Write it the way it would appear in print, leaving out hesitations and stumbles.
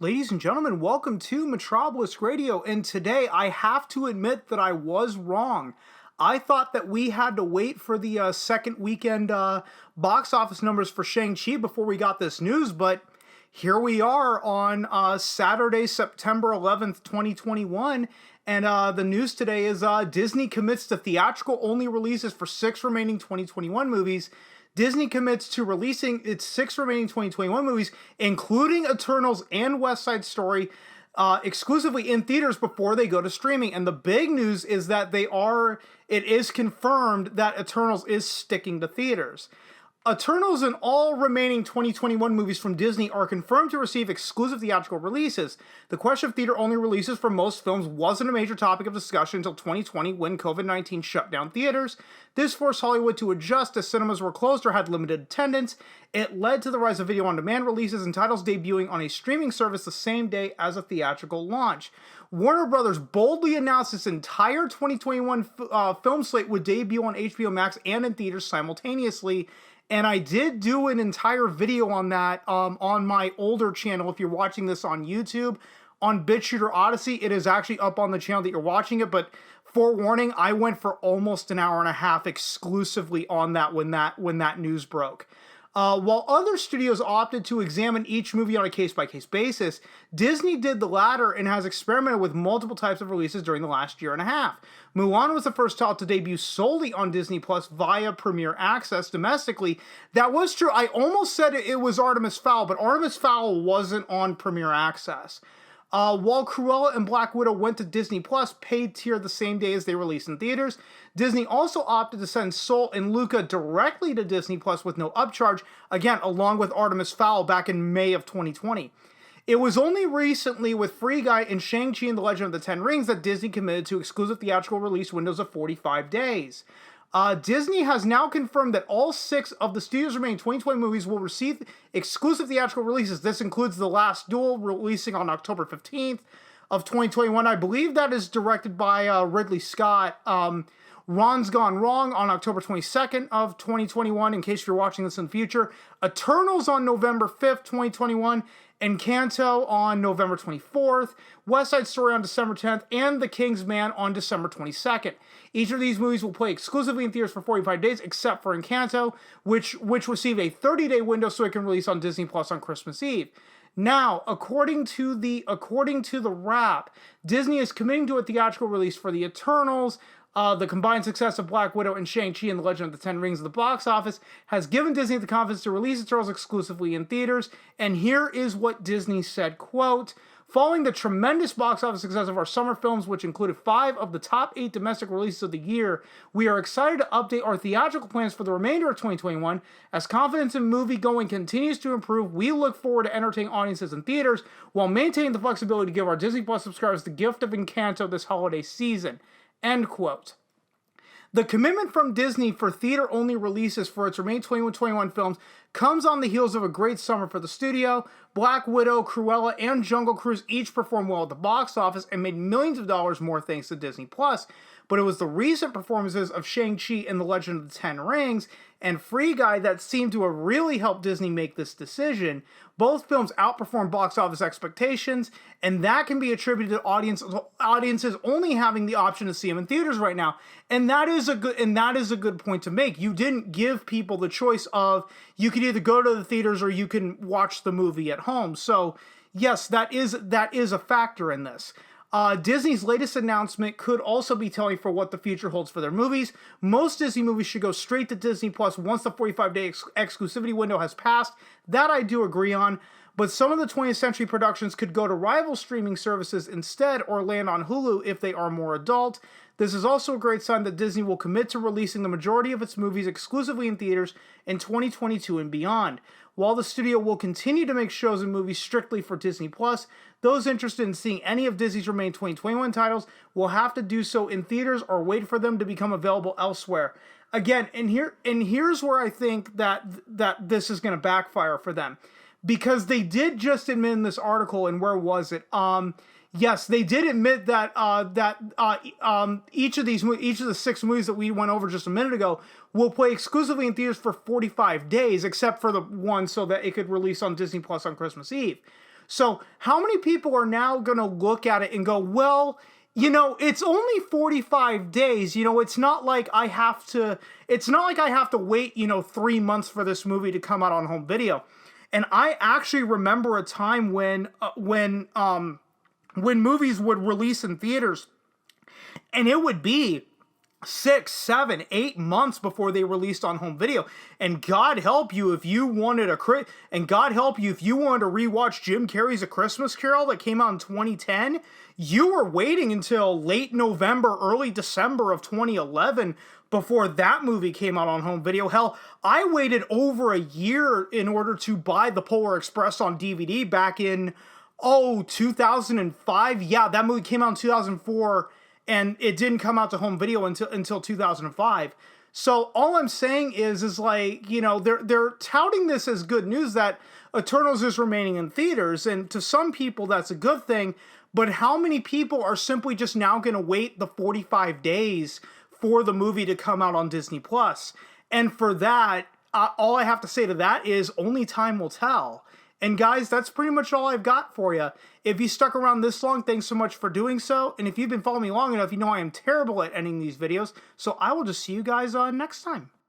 Ladies and gentlemen, welcome to Metropolis Radio, and today I have to admit that I was wrong. I thought that we had to wait for the second weekend box office numbers for Shang-Chi before we got this news, but here we are on Saturday, September 11th, 2021, and the news today is Disney commits to theatrical only releases for 6 remaining 2021 movies. Disney commits to releasing its 6 remaining 2021 movies, including Eternals and West Side Story, exclusively in theaters before they go to streaming. And the big news is that it is confirmed that Eternals is sticking to theaters. Eternals and all remaining 2021 movies from Disney are confirmed to receive exclusive theatrical releases. The question of theater-only releases for most films wasn't a major topic of discussion until 2020 when COVID-19 shut down theaters. This forced Hollywood to adjust as cinemas were closed or had limited attendance. It led to the rise of video-on-demand releases and titles debuting on a streaming service the same day as a theatrical launch. Warner Brothers boldly announced its entire 2021 film slate would debut on HBO Max and in theaters simultaneously. And I did do an entire video on that on my older channel. If you're watching this on YouTube, on BitShooter Odyssey, it is actually up on the channel that you're watching it. But forewarning, I went for almost an hour and a half exclusively on that when that news broke. While other studios opted to examine each movie on a case-by-case basis, Disney did the latter and has experimented with multiple types of releases during the last year and a half. Mulan was the first title to debut solely on Disney Plus via Premier Access domestically. That was true. I almost said it was Artemis Fowl, but Artemis Fowl wasn't on Premier Access. While Cruella and Black Widow went to Disney Plus, paid tier the same day as they released in theaters, Disney also opted to send Soul and Luca directly to Disney Plus with no upcharge, again, along with Artemis Fowl back in May of 2020. It was only recently with Free Guy and Shang-Chi and the Legend of the Ten Rings that Disney committed to exclusive theatrical release windows of 45 days. Disney has now confirmed that all 6 of the studio's remaining 2020 movies will receive exclusive theatrical releases. This includes The Last Duel, releasing on October 15th of 2021. I believe that is directed by Ridley Scott. Ron's Gone Wrong on October 22nd of 2021, in case you're watching this in the future. Eternals on November 5th, 2021. Encanto on November 24th, West Side Story on December 10th, and The King's Man on December 22nd. Each of these movies will play exclusively in theaters for 45 days, except for Encanto, which received a 30-day window so it can release on Disney Plus on Christmas Eve. Now, according to the Wrap, Disney is committing to a theatrical release for The Eternals. The combined success of Black Widow and Shang-Chi and the Legend of the Ten Rings at the box office has given Disney the confidence to release Eternals exclusively in theaters. And here is what Disney said, quote, "Following the tremendous box office success of our summer films, which included 5 of the top 8 domestic releases of the year, we are excited to update our theatrical plans for the remainder of 2021. As confidence in movie-going continues to improve, we look forward to entertaining audiences in theaters while maintaining the flexibility to give our Disney Plus subscribers the gift of Encanto this holiday season." End quote. The commitment from Disney for theater-only releases for its remaining 2021 films comes on the heels of a great summer for the studio. Black Widow, Cruella, and Jungle Cruise each performed well at the box office and made millions of dollars more thanks to Disney Plus. But it was the recent performances of Shang-Chi and the Legend of the Ten Rings and Free Guy that seemed to have really helped Disney make this decision. Both films outperformed box office expectations, and that can be attributed to audiences only having the option to see them in theaters right now. And that is a good point to make. You didn't give people the choice of you could either go to the theaters or you can watch the movie at home. So yes, that is a factor in this. Disney's latest announcement could also be telling for what the future holds for their movies. Most Disney movies should go straight to Disney Plus once the 45-day exclusivity window has passed. That I do agree on. But some of the 20th century productions could go to rival streaming services instead or land on Hulu if they are more adult. This is also a great sign that Disney will commit to releasing the majority of its movies exclusively in theaters in 2022 and beyond. While the studio will continue to make shows and movies strictly for Disney Plus, those interested in seeing any of Disney's remaining 2021 titles will have to do so in theaters or wait for them to become available elsewhere. Again, here's where I think that this is going to backfire for them, because they did just admit in this article, and where was it? Yes, they did admit that each of the 6 movies that we went over just a minute ago will play exclusively in theaters for 45 days, except for the one so that it could release on Disney Plus on Christmas Eve. So how many people are now going to look at it and go, well, it's only 45 days. It's not like I have to wait, 3 months for this movie to come out on home video. And I actually remember a time when movies would release in theaters, and it would be 6, 7, 8 months before they released on home video. And God help you if you wanted to rewatch Jim Carrey's A Christmas Carol that came out in 2010. You were waiting until late November, early December of 2011 before that movie came out on home video. Hell, I waited over a year in order to buy The Polar Express on DVD back in 2005. Yeah, that movie came out in 2004. And it didn't come out to home video until 2005. So all I'm saying is like, they're touting this as good news that Eternals is remaining in theaters. And to some people, that's a good thing. But how many people are simply just now going to wait the 45 days for the movie to come out on Disney+? And for that, all I have to say to that is only time will tell. And guys, that's pretty much all I've got for you. If you stuck around this long, thanks so much for doing so. And if you've been following me long enough, you know I am terrible at ending these videos. So I will just see you guys next time.